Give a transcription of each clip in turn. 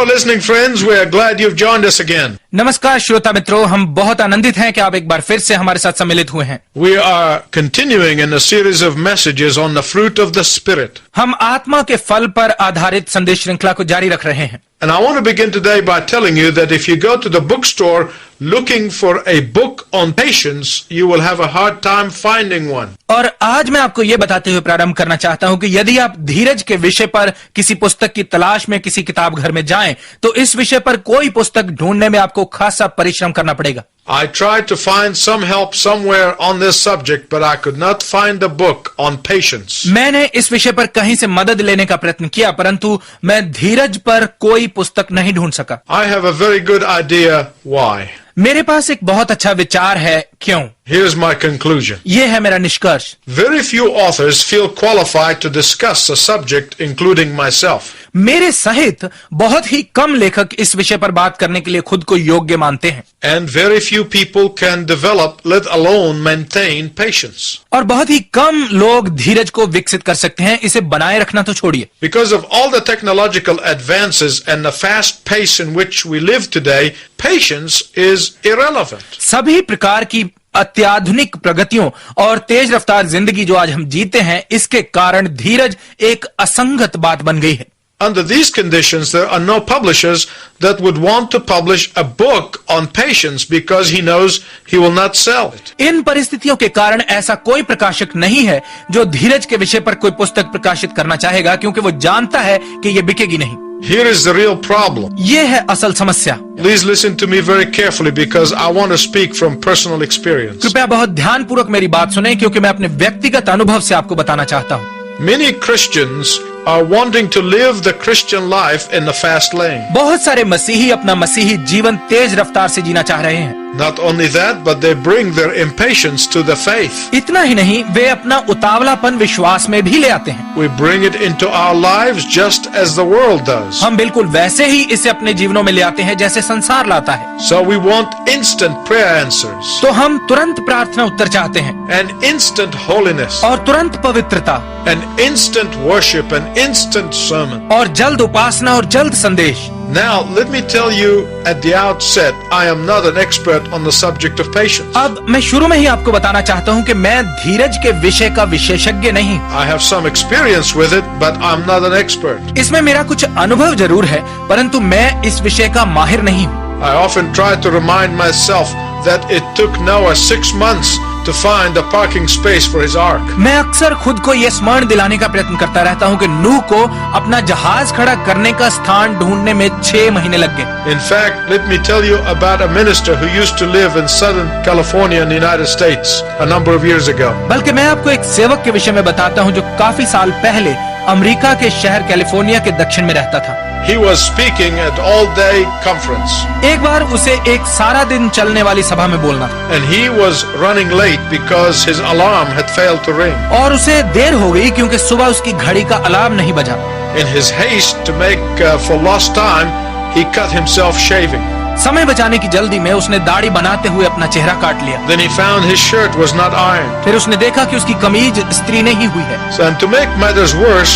listening friends. We are glad you've joined us again. नमस्कार श्रोता मित्रों, हम बहुत आनंदित हैं कि आप एक बार फिर से हमारे साथ सम्मिलित हुए हैं। We are continuing in a series of messages on the fruit of the Spirit. हम आत्मा के फल पर आधारित संदेश श्रृंखला को जारी रख रहे हैं। And I want to begin today by telling you that if you go to the bookstore looking for a book on patience, you will have a hard time finding one. और आज मैं आपको ये बताते हुए प्रारंभ करना चाहता हूं कि यदि आप धीरज के विषय पर किसी पुस्तक की तलाश में किसी किताब घर में जाएं, तो इस विषय पर कोई पुस्तक ढूंढने में आपको खासा परिश्रम करना पड़ेगा। I tried to find some help somewhere on this subject, but I could not find the book on patience. मैंने इस विषय पर कहीं से मदद लेने का प्रयत्न किया, परंतु मैं धीरज पर कोई पुस्तक नहीं ढूंढ सका। I have a very good idea why. मेरे पास एक बहुत अच्छा विचार है क्यों। Here's my conclusion. ये है मेरा निष्कर्ष। Very few authors feel qualified to discuss a subject, including myself. मेरे सहित बहुत ही कम लेखक इस विषय पर बात करने के लिए खुद को योग्य मानते हैं। And very few people can develop, let alone maintain, patience. और बहुत ही कम लोग धीरज को विकसित कर सकते हैं, इसे बनाए रखना तो छोड़िए। Because of all the technological advances and the fast pace in which we live today, patience is irrelevant. सभी प्रकार की अत्याधुनिक प्रगतियों और तेज रफ्तार जिंदगी जो आज हम जीते हैं, इसके कारण धीरज एक असंगत बात बन गई है। Under these conditions, there are no publishers that would want to publish a book on patience because he knows he will not sell it. इन परिस्थितियों के कारण ऐसा कोई प्रकाशक नहीं है जो धीरज के विषय पर कोई पुस्तक प्रकाशित करना चाहेगा, क्योंकि वो जानता है कि ये बिकेगी नहीं। Here is the real problem. ये है असल समस्या। Please listen to me very carefully because I want to speak from personal experience. कृपया बहुत ध्यानपूर्वक मेरी बात सुनें, क्योंकि मैं अपने व्यक्तिगत अनुभव से आपको बताना चाहता हूँ। Many Christians are wanting to live the Christian life in the fast lane. बहुत सारे मसीही अपना मसीही जीवन तेज रफ्तार से जीना चाह रहे हैं। Not only that, but they bring their impatience to the faith. इतना ही नहीं, वे अपना उतावलापन विश्वास में भी ले आते हैं। We bring it into our lives just as the world does. हम बिल्कुल वैसे ही इसे अपने जीवनों में ले आते हैं जैसे संसार लाता है। So we want instant prayer answers. तो हम तुरंत प्रार्थना उत्तर चाहते हैं, And instant holiness. और तुरंत पवित्रता, And instant worship and instant sermon. और जल्द उपासना और जल्द संदेश। Now, let me tell you at the outset, I am not an expert on the subject of patience. अब मैं शुरू में ही आपको बताना चाहता हूँ कि मैं धीरज के विषय का विशेषज्ञ नहीं। I have some experience with it, but I'm not an expert. इसमें मेरा कुछ अनुभव जरूर है, परंतु मैं इस विषय का माहिर नहीं हूँ। I often try to remind myself that it took Noah 6 months to find a parking space for his ark. मैं अक्सर खुद को यह स्मरण दिलाने का प्रयत्न करता रहता हूँ कि नूह को अपना जहाज खड़ा करने का स्थान ढूंढने में 6 महीने लग गए। In fact, let me tell you about a minister who used to live in Southern California in the United States a number of years ago. बल्कि मैं आपको एक सेवक के विषय में बताता हूँ जो काफी साल पहले अमेरिका के शहर कैलिफोर्निया के दक्षिण में रहता था। He was speaking at all-day conference. एक बार उसे एक सारा दिन चलने वाली सभा में बोलना था, And he was running late because his alarm had failed to ring. और उसे देर हो गई क्योंकि सुबह उसकी घड़ी का अलार्म नहीं बजा। In his haste to make for lost time, he cut himself shaving. समय बचाने की जल्दी में उसने दाढ़ी बनाते हुए अपना चेहरा काट लिया। Then he found his shirt was not ironed. फिर उसने देखा कि उसकी कमीज इस्त्री नहीं हुई है। So, and to make matters worse,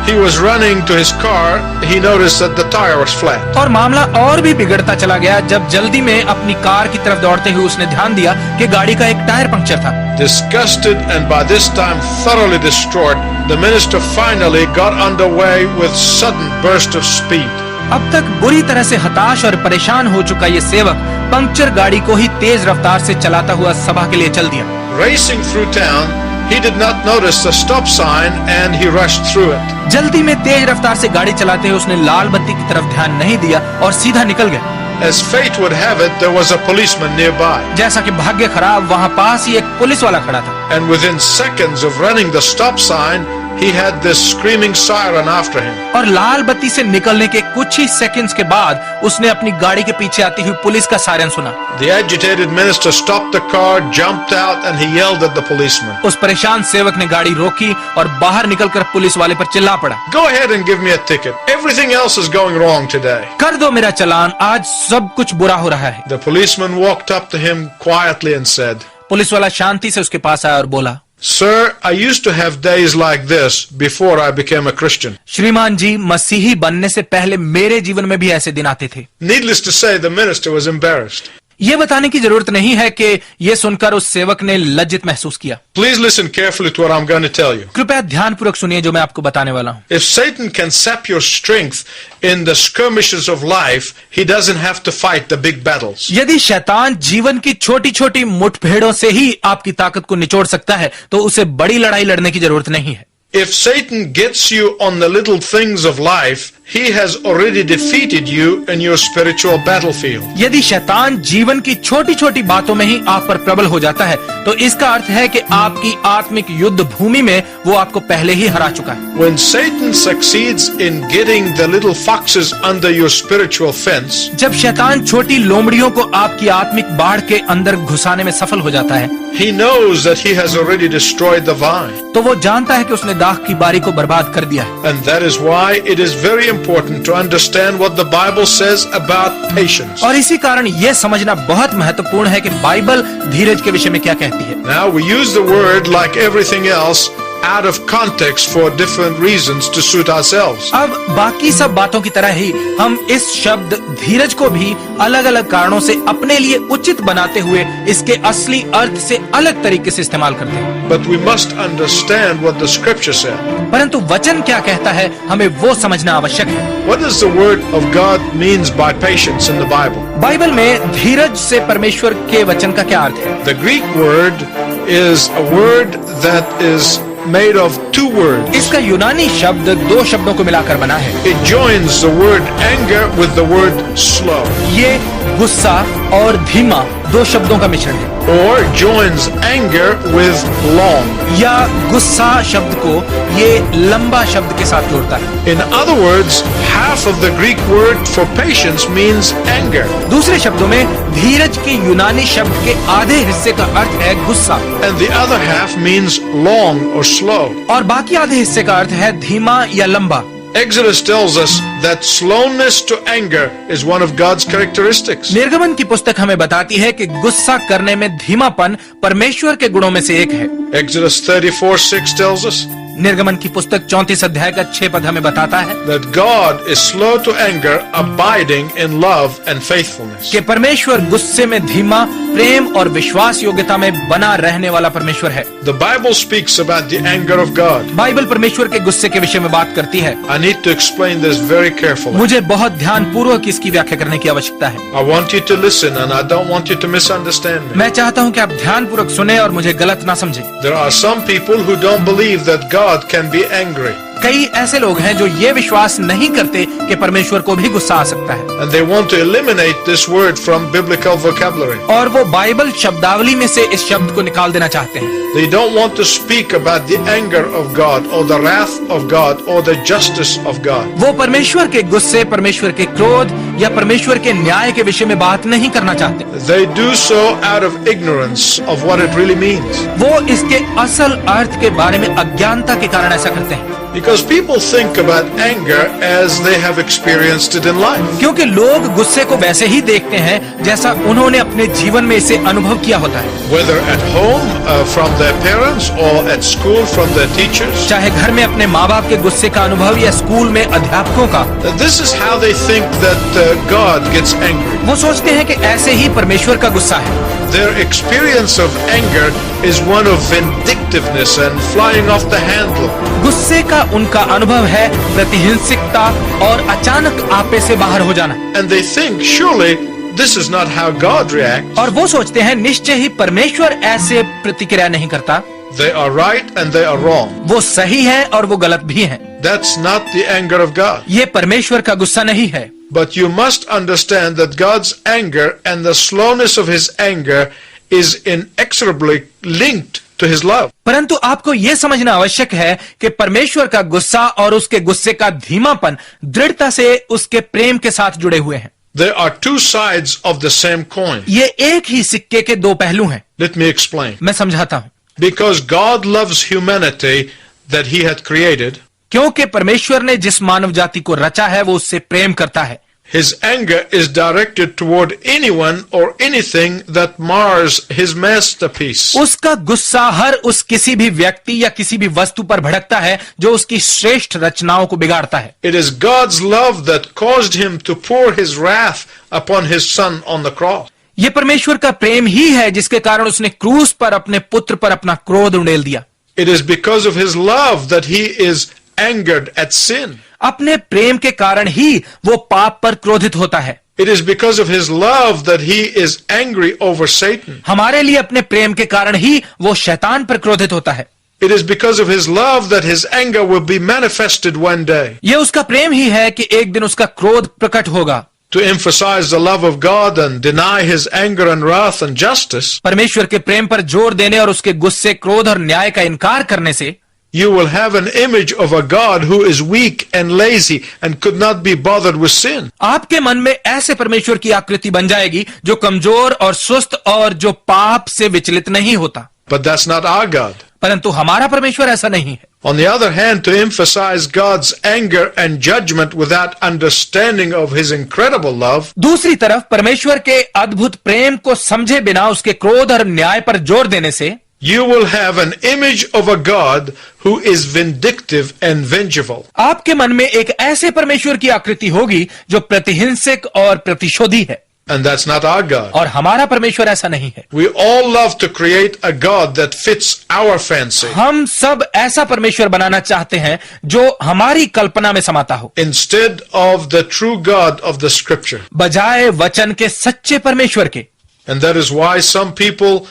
he was running to his car. He noticed that the tire was flat. और मामला और भी बिगड़ता चला गया जब जल्दी में अपनी कार की तरफ दौड़ते हुए उसने ध्यान दिया कि गाड़ी का एक टायर पंक्चर था। Disgusted and by this time thoroughly distraught, the minister finally got underway with sudden burst of speed. अब तक बुरी तरह से हताश और परेशान हो चुका ये सेवक पंक्चर गाड़ी को ही तेज रफ्तार से चलाता हुआ सभा के लिए चल दिया। Racing through town, he did not notice the stop sign and he rushed through it. जल्दी में तेज रफ्तार से गाड़ी चलाते हुए उसने लाल बत्ती की तरफ ध्यान नहीं दिया और सीधा निकल गया। As fate would have it, there was a policeman nearby. जैसा कि भाग्य खराब, वहाँ पास ही एक पुलिस वाला खड़ा था। And within seconds of running the stop sign, he had this screaming siren after him. और लाल बत्ती से निकलने के कुछ ही सेकंड्स के बाद उसने अपनी गाड़ी के पीछे आती हुई पुलिस का सायरन सुना। The agitated minister stopped the car, jumped out, and he yelled at the policeman. उस परेशान सेवक ने गाड़ी रोकी और बाहर निकलकर पुलिस वाले पर चिल्ला पड़ा। Go ahead and give me a ticket. Everything else is going wrong today. कर दो मेरा चालान, आज सब कुछ बुरा हो रहा है। The policeman walked up to him quietly and said, police वाला शांति से उसके पास आया और बोला, Sir, I used to have days like this before I became a Christian. श्रीमान जी, मसीही बनने से पहले मेरे जीवन में भी ऐसे दिन आते थे। Needless to say, the minister was embarrassed. ये बताने की जरूरत नहीं है कि ये सुनकर उस सेवक ने लज्जित महसूस किया। Please listen carefully to what I'm going to tell you. कृपया ध्यानपूर्वक सुनिए जो मैं आपको बताने वाला हूँ। If Satan can sap your strength in the skirmishes of life, he doesn't have to fight the big battles. यदि शैतान जीवन की छोटी छोटी मुठभेड़ों से ही आपकी ताकत को निचोड़ सकता है तो उसे बड़ी लड़ाई लड़ने की जरूरत नहीं है। If Satan gets you on the little things of life, he has already defeated you in your spiritual battlefield. यदि शैतान जीवन की छोटी छोटी बातों में ही आप पर प्रबल हो जाता है तो इसका अर्थ है कि आपकी आत्मिक युद्ध भूमि में वो आपको पहले ही हरा चुका है। When Satan succeeds in getting the little foxes under your spiritual fence, जब शैतान छोटी लोमड़ियों को आपकी आत्मिक बाढ़ के अंदर घुसाने में सफल हो जाता है he knows that he has already destroyed the vine. तो वो जानता है कि उसने दाख की बारी को बर्बाद कर दिया है। And that is why it is very important to understand what the Bible says about patience. और इसी कारण यह समझना बहुत महत्वपूर्ण है कि बाइबल धीरज के विषय में क्या कहती है। Now we use the word like everything else out of context for different reasons to suit ourselves. अब बाकी सब बातों की तरह ही हम इस शब्द धीरज को भी अलग अलग कारणों से अपने लिए उचित बनाते हुए इसके असली अर्थ से अलग तरीके से इस्तेमाल करते हैं। But we must understand what the scripture said. परंतु वचन क्या कहता है हमें वो समझना आवश्यक है। What does the word of God means by patience in the Bible? Bible में धीरज से परमेश्वर के वचन का क्या अर्थ है? The Greek word is a word that is made of two words. इसका यूनानी शब्द दो शब्दों को मिलाकर बना है। It joins the word anger with the word slow, ये गुस्सा और धीमा दो शब्दों का मिश्रण है। or joins anger with long. या गुस्सा शब्द को ये लंबा शब्द के साथ जोड़ता है। In other words, half of the Greek word for patience means anger, दूसरे शब्दों में धीरज के यूनानी शब्द के आधे हिस्से का अर्थ है गुस्सा and the other half means long or slow. और बाकी आधे हिस्से का अर्थ है धीमा या लंबा। Exodus tells us that slowness to anger is one of God's characteristics. निर्गमन की पुस्तक हमें बताती है कि गुस्सा करने में धीमापन परमेश्वर के गुणों में से एक है। Exodus 34:6 tells us निर्गमन की पुस्तक 34 अध्याय का 6 पद हमें बताता है that God is slow to anger, abiding in love and faithfulness. कि परमेश्वर गुस्से में धीमा, प्रेम और विश्वास योग्यता में बना रहने वाला परमेश्वर है। The Bible speaks about the anger of God. Bible परमेश्वर के गुस्से के विषय में बात करती है। I need to explain this very carefully. मुझे बहुत ध्यान पूर्वक इसकी व्याख्या करने की आवश्यकता है। I want you to listen and I don't want you to misunderstand me. मैं चाहता हूँ कि आप ध्यान पूर्वक सुने और मुझे गलत ना समझें। There are some people who don't believe that God can be angry. कई ऐसे लोग हैं जो ये विश्वास नहीं करते कि परमेश्वर को भी गुस्सा आ सकता है And they want to eliminate this word from biblical vocabulary. और वो बाइबल शब्दावली में से इस शब्द को निकाल देना चाहते हैं। They don't want to speak about the anger of God or the wrath of God or the justice of God. वो परमेश्वर के गुस्से, परमेश्वर के क्रोध या परमेश्वर के न्याय के विषय में बात नहीं करना चाहते। They do so out of ignorance of what it really means. वो इसके असल अर्थ के बारे में अज्ञानता के कारण ऐसा करते हैं। Because people think about anger as they have experienced it in life. क्योंकि लोग गुस्से को वैसे ही देखते हैं जैसा उन्होंने अपने जीवन में इसे अनुभव किया होता है। Whether at home from their parents or at school from their teachers. चाहे घर में अपने माँ बाप के गुस्से का अनुभव या स्कूल में अध्यापकों का। This is how they think that God gets angry. वो सोचते हैं कि ऐसे ही परमेश्वर का गुस्सा है। Their experience of anger is one of vindictiveness and flying off the handle. गुस्से का उनका अनुभव है प्रतिहिंसिकता और अचानक आपे से बाहर हो जाना। And they think, surely this is not how God reacts. और वो सोचते हैं निश्चय ही परमेश्वर ऐसे प्रतिक्रिया नहीं करता। They are right and they are wrong. वो सही है और वो गलत भी है। That's not the anger of God. ये परमेश्वर का गुस्सा नहीं है। But you must understand that God's anger and the slowness of his anger is inexorably linked to his love. परंतु आपको यह समझना आवश्यक है कि परमेश्वर का गुस्सा और उसके गुस्से का धीमापन दृढ़ता से उसके प्रेम के साथ जुड़े हुए हैं। There are two sides of the same coin. ये एक ही सिक्के के दो पहलू हैं। Let me explain. मैं समझाता हूं। Because God loves humanity that he had created, क्योंकि परमेश्वर ने जिस मानव जाति को रचा है वो उससे प्रेम करता है। His anger is directed toward anyone or anything that mars his masterpiece. उसका गुस्सा हर उस किसी भी व्यक्ति या किसी भी वस्तु पर भड़कता है जो उसकी श्रेष्ठ रचनाओं को बिगाड़ता है। It is God's love that caused him to pour his wrath upon his son on the cross. ये परमेश्वर का प्रेम ही है जिसके कारण उसने क्रूस पर अपने पुत्र पर अपना क्रोध उंडेल दिया। It is because of his love that he is angered at sin. अपने प्रेम के कारण ही वो पाप पर क्रोधित होता है। It is because of his love that he is angry over Satan. हमारे लिए अपने प्रेम के कारण ही वो शैतान पर क्रोधित होता है। It is because of his love that his anger will be manifested one day. ये उसका प्रेम ही है कि एक दिन उसका क्रोध प्रकट होगा। To emphasize the love of God and deny his anger and wrath and justice, परमेश्वर के प्रेम पर जोर देने और उसके गुस्से, क्रोध और न्याय का इनकार करने से you will have an image of a God who is weak and lazy and could not be bothered with sin. आपके मन में ऐसे परमेश्वर की आकृति बन जाएगी जो कमजोर और सुस्त और जो पाप से विचलित नहीं होता। But that's not our God. परंतु हमारा परमेश्वर ऐसा नहीं है। On the other hand, to emphasize God's anger and judgment without understanding of his incredible love, दूसरी तरफ परमेश्वर के अद्भुत प्रेम को समझे बिना उसके क्रोध और न्याय पर जोर देने से you will have an image of a God who is vindictive and vengeful. आपके मन में एक ऐसे परमेश्वर की आकृति होगी जो प्रतिहिंसक और प्रतिशोधी है। And that's not our God. और हमारा परमेश्वर ऐसा नहीं है। We all love to create a God that fits our fancy. हम सब ऐसा परमेश्वर बनाना चाहते हैं जो हमारी कल्पना में समाता हो, Instead of the true God of the scripture. बजाय वचन के सच्चे परमेश्वर के। And that is why some people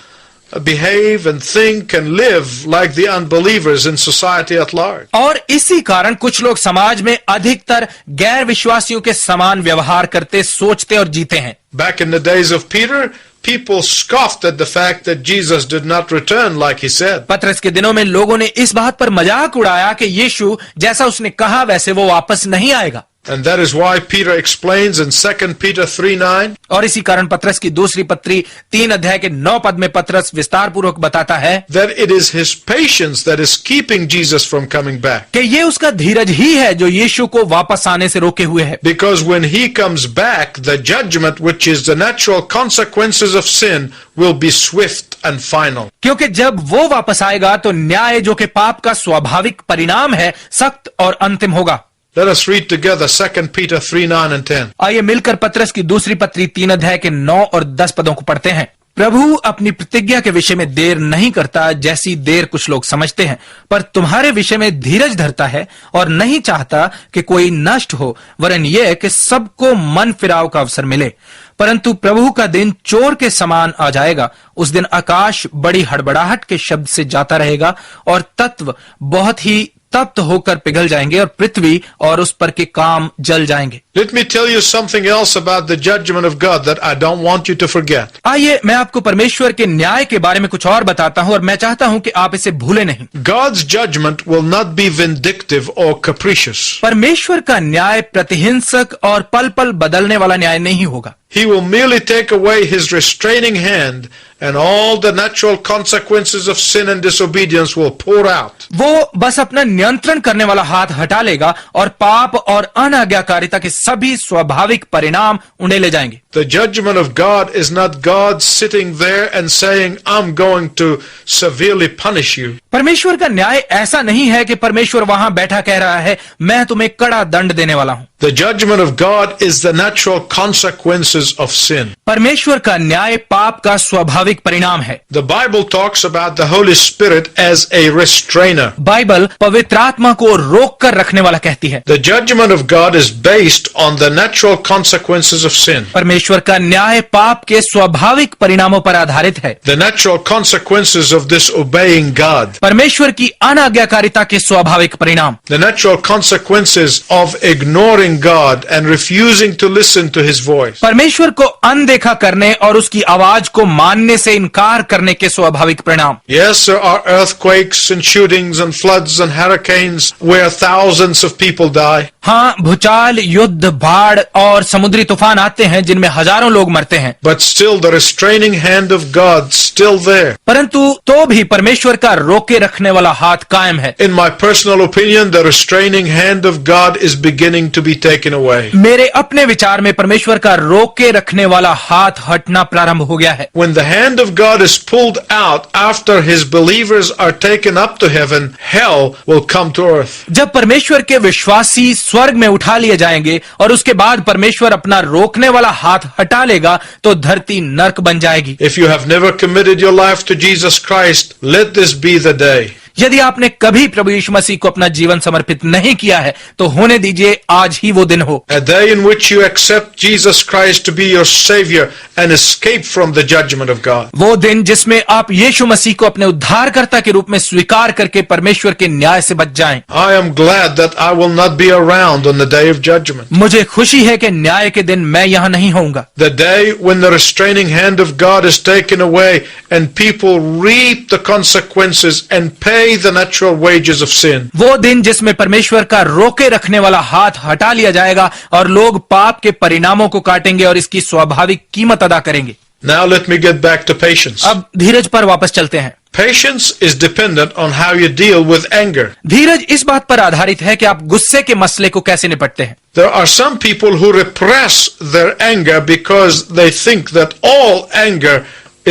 behave and think and live like the unbelievers in society at large. और इसी कारण कुछ लोग समाज में अधिकतर गैर विश्वासियों के समान व्यवहार करते, सोचते और जीते हैं। Back in the days of Peter, people scoffed at the fact that Jesus did not return like he said. पतरस के दिनों में लोगों ने इस बात पर मजाक उड़ाया कि यीशु जैसा उसने कहा वैसे वो वापस नहीं आएगा। And that is why Peter explains in 2 Peter 3:9, और इसी कारण पतरस की दूसरी पत्री 3 अध्याय के 9 पद में पतरस विस्तार पूर्वक बताता है that it is his patience that is keeping Jesus from coming back. कि ये उसका धीरज ही है जो यीशु को वापस आने से रोके हुए है। Because when he comes back, the judgment, which is the natural consequences of sin, will be swift and final. क्योंकि जब वो वापस आएगा तो न्याय जो कि पाप का स्वाभाविक परिणाम है सख्त और अंतिम होगा। Let us read together 2 Peter 3:9 and 10. आइए मिलकर पतरस की दूसरी पत्री 3 अध्याय के 9 और 10 पदों को पढ़ते हैं। प्रभु अपनी प्रतिज्ञा के विषय में देर नहीं करता जैसी देर कुछ लोग समझते हैं, पर तुम्हारे विषय में धीरज धरता है और नहीं चाहता कि कोई नष्ट हो, वरन यह कि सबको मन फिराव का अवसर मिले। परंतु प्रभु का दिन चोर के समान आ जाएगा। उस दिन आकाश बड़ी हड़बड़ाहट के शब्द से जाता रहेगा और तत्व बहुत ही तप्त होकर पिघल जाएंगे और पृथ्वी और उस पर के काम जल जाएंगे। Let me tell you something else about the judgment of God that I don't want you to forget. आइए मैं आपको परमेश्वर के न्याय के बारे में कुछ और बताता हूं और मैं चाहता हूं कि आप इसे भूले नहीं। God's judgment will not be vindictive or capricious. परमेश्वर का न्याय प्रतिहिंसक और पल पल बदलने वाला न्याय नहीं होगा। He will merely take away his restraining hand and all the natural consequences of sin and disobedience will pour out. वो बस अपना नियंत्रण करने वाला हाथ हटा लेगा और पाप और अनाज्ञाकारिता के सभी स्वाभाविक परिणाम उन्हें ले जाएंगे। The judgment of God is not God sitting there and saying, I'm going to severely punish you. परमेश्वर का न्याय ऐसा नहीं है कि परमेश्वर वहां बैठा कह रहा है मैं तुम्हें कड़ा दंड देने वाला हूं। The judgment of God is the natural consequences of sin. परमेश्वर का न्याय पाप का स्वाभाविक परिणाम है। The Bible talks about the Holy Spirit as a restrainer. Bible पवित्र आत्मा को रोक कर रखने वाला कहती है। The judgment of God is based on the natural consequences of sin. परमेश्वर का न्याय पाप के स्वाभाविक परिणामों पर आधारित है। The natural consequences of disobeying God. परमेश्वर की अनाज्ञाकारिता के स्वाभाविक परिणाम। The natural consequences of ignoring God and refusing to listen to His voice. परमेश्वर को अनदेखा करने और उसकी आवाज को मानने से इनकार करने के स्वाभाविक परिणाम। Yes, there are earthquakes and shootings and floods and hurricanes where thousands of people die. हाँ, भूचाल, युद्ध, बाढ़ और समुद्री तूफान आते हैं जिनमें हजारों लोग मरते हैं, But still the restraining hand of God still there. परंतु तो भी परमेश्वर का रोके रखने वाला हाथ कायम है। In my personal opinion, the restraining hand of God is beginning to be taken away. मेरे अपने विचार में परमेश्वर का रोके रखने वाला हाथ हटना प्रारंभ हो गया है। When the hand of God is pulled out after his believers are taken up to heaven, hell will come to earth. जब परमेश्वर के विश्वासी स्वर्ग में उठा लिए जाएंगे और उसके बाद परमेश्वर अपना रोकने वाला हाथ हटा लेगा तो धरती नर्क बन जाएगी। If you have never committed your life to Jesus Christ, let this be the day. यदि आपने कभी प्रभु यीशु मसीह को अपना जीवन समर्पित नहीं किया है तो होने दीजिए आज ही वो दिन हो। A day in which you accept Jesus Christ to be your Savior and escape from the judgment of God. वो दिन जिसमें आप यीशु मसीह को अपने उद्धारकर्ता के रूप में स्वीकार करके परमेश्वर के न्याय से बच जाएं। I am glad that I will not be around on the day of judgment. मुझे खुशी है कि न्याय के दिन मैं यहाँ नहीं होऊंगा। The day when the restraining hand of God is taken away and people reap the consequences and pay the natural wages of sin. वो दिन जिसमें परमेश्वर का रोके रखने वाला हाथ हटा लिया जाएगा और लोग पाप के परिणामों को काटेंगे और इसकी स्वाभाविक कीमत अदा करेंगे। Now let me get back to patience. अब धीरज पर वापस चलते हैं। Patience is dependent on how you deal with anger. धीरज इस बात पर आधारित है कि आप गुस्से के मसले को कैसे निपटते हैं। There are some people who repress their anger because they think that all anger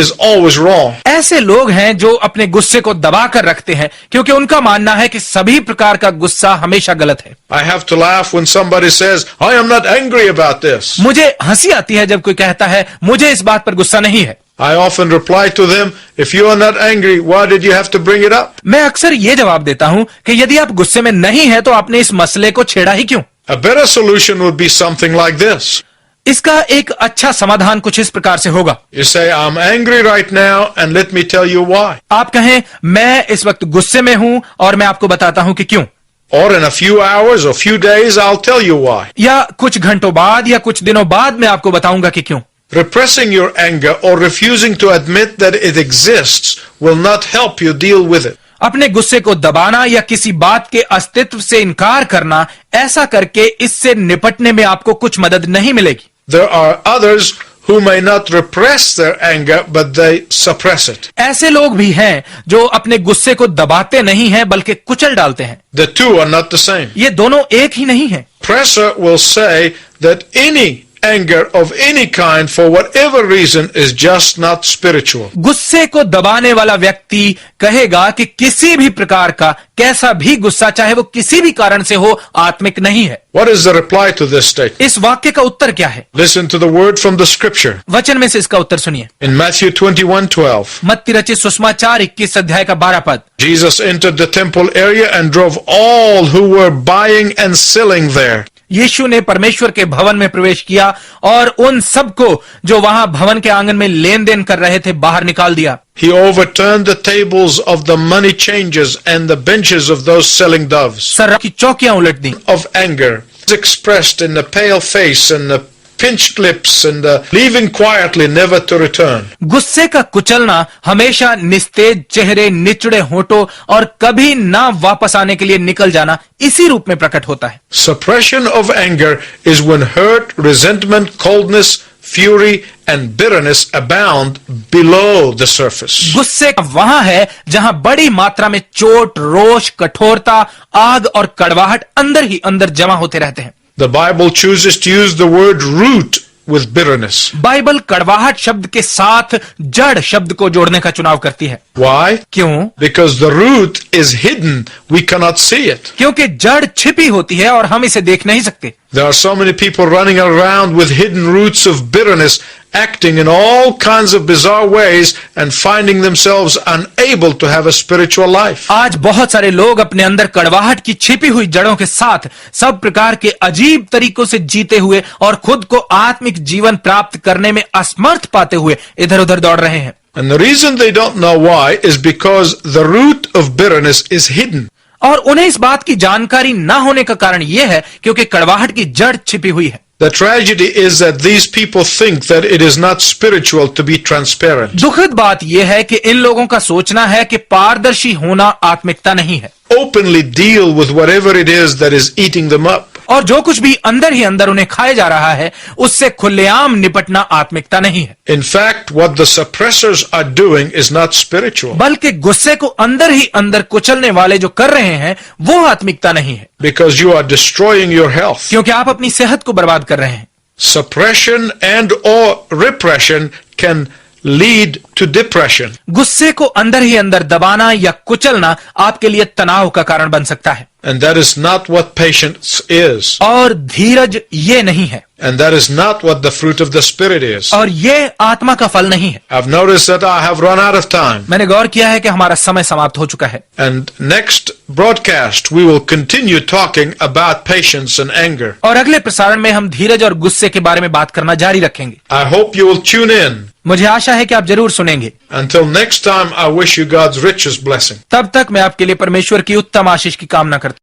is always wrong. ऐसे लोग हैं जो अपने गुस्से को दबा कर रखते हैं क्योंकि उनका मानना है कि सभी प्रकार का गुस्सा हमेशा गलत है। I have to laugh when somebody says, I am not angry about this. मुझे हंसी आती है जब कोई कहता है मुझे इस बात पर गुस्सा नहीं है। I often reply to them, if you are not angry, why did you have to bring it up? मैं अक्सर ये जवाब देता हूं कि यदि आप गुस्से में नहीं है तो आपने इस मसले को छेड़ा ही क्यों। A better solution would be something like this. इसका एक अच्छा समाधान कुछ इस प्रकार से होगा। You say, I'm angry right now and let me tell you why. आप कहें मैं इस वक्त गुस्से में हूं और मैं आपको बताता हूं कि क्यों। Or in a few hours or few days, I'll tell you why. या कुछ घंटों बाद या कुछ दिनों बाद मैं आपको बताऊंगा कि क्यों। Repressing your anger or refusing to admit that it exists will not help you deal with it. अपने गुस्से को दबाना या किसी बात के अस्तित्व से इनकार करना, ऐसा करके इससे निपटने में आपको कुछ मदद नहीं मिलेगी। There are others who may not repress their anger, but they suppress it. ऐसे लोग भी हैं जो अपने गुस्से को दबाते नहीं हैं बल्कि कुचल डालते हैं। The two are not the same. ये दोनों एक ही नहीं है। Presser will say that any anger of any kind for whatever reason is just not spiritual. गुस्से को दबाने वाला व्यक्ति कहेगा कि किसी भी प्रकार का कैसा भी गुस्सा चाहे वो किसी भी कारण से हो आत्मिक नहीं है। What is the reply to this statement? इस वाक्य का उत्तर क्या है? Listen to the word from the scripture. वचन में से इसका उत्तर सुनिए। In Matthew 21:12, मत्ती रचित सुसमाचार 21 अध्याय का 12 पद। Jesus entered the temple area and drove all who were buying and selling there. यीशु ने परमेश्वर के भवन में प्रवेश किया और उन सबको जो वहां भवन के आंगन में लेन देन कर रहे थे बाहर निकाल दिया। He overturned the tables of the money changers and the benches of those selling doves. Sir की चौकियां उलट दी। Of anger is expressed in the pale face and the pinched lips and the leaving quietly never to return. गुस्से का कुचलना हमेशा निस्तेज चेहरे, निचड़े होठों और कभी ना वापस आने के लिए निकल जाना इसी रूप में प्रकट होता है। Suppression of anger is when hurt, resentment, coldness, fury and bitterness abound below the surface. गुस्से वहां है जहां बड़ी मात्रा में चोट, रोष, कठोरता, आग और कड़वाहट अंदर ही अंदर जमा होते रहते हैं। The Bible chooses to use the word root with bitterness. Bible कड़वाहट शब्द के साथ जड़ शब्द को जोड़ने का चुनाव करती है। Why? क्यों? Because the root is hidden. We cannot see it. क्योंकि जड़ छिपी होती है और हम इसे देख नहीं सकते। There are so many people running around with hidden roots of bitterness, acting in all kinds of bizarre ways and finding themselves unable to have a spiritual life. आज बहुत सारे लोग अपने अंदर कड़वाहट की छिपी हुई जड़ों के साथ सब प्रकार के अजीब तरीकों से जीते हुए और खुद को आत्मिक जीवन प्राप्त करने में असमर्थ पाते हुए इधर उधर दौड़ रहे हैं। And the reason they don't know why is because the root of bitterness is hidden. और उन्हें इस बात की जानकारी ना होने का कारण यह है क्योंकि कड़वाहट की जड़ छिपी हुई है। The tragedy is that these people think that it is not spiritual to be transparent. दुखद बात यह है कि इन लोगों का सोचना है कि पारदर्शी होना आत्मिकता नहीं है। Openly deal with whatever it is that is eating them up. और जो कुछ भी अंदर ही अंदर उन्हें खाए जा रहा है, उससे खुलेआम निपटना आत्मिकता नहीं है। In fact, what the suppressors are doing is not spiritual, बल्कि गुस्से को अंदर ही अंदर कुचलने वाले जो कर रहे हैं वो आत्मिकता नहीं है, because you are destroying your health. क्योंकि आप अपनी सेहत को बर्बाद कर रहे हैं। Suppression and or repression can lead to depression. गुस्से को अंदर ही अंदर दबाना या कुचलना आपके लिए तनाव का कारण बन सकता है, And that is not what patience is. और धीरज ये नहीं है, And that is not what the fruit of the Spirit is. और ये आत्मा का फल नहीं है। I've noticed that I have run out of time. मैंने गौर किया है कि हमारा समय समाप्त हो चुका है, And next broadcast, we will continue talking about patience and anger. और अगले प्रसारण में हम धीरज और गुस्से के बारे में बात करना जारी रखेंगे। I hope you will tune in. मुझे आशा है कि आप जरूर सुनेंगे। Until next time, I wish you God's richest blessing. तब तक मैं आपके लिए परमेश्वर की उत्तम आशीष की कामना करता हूं।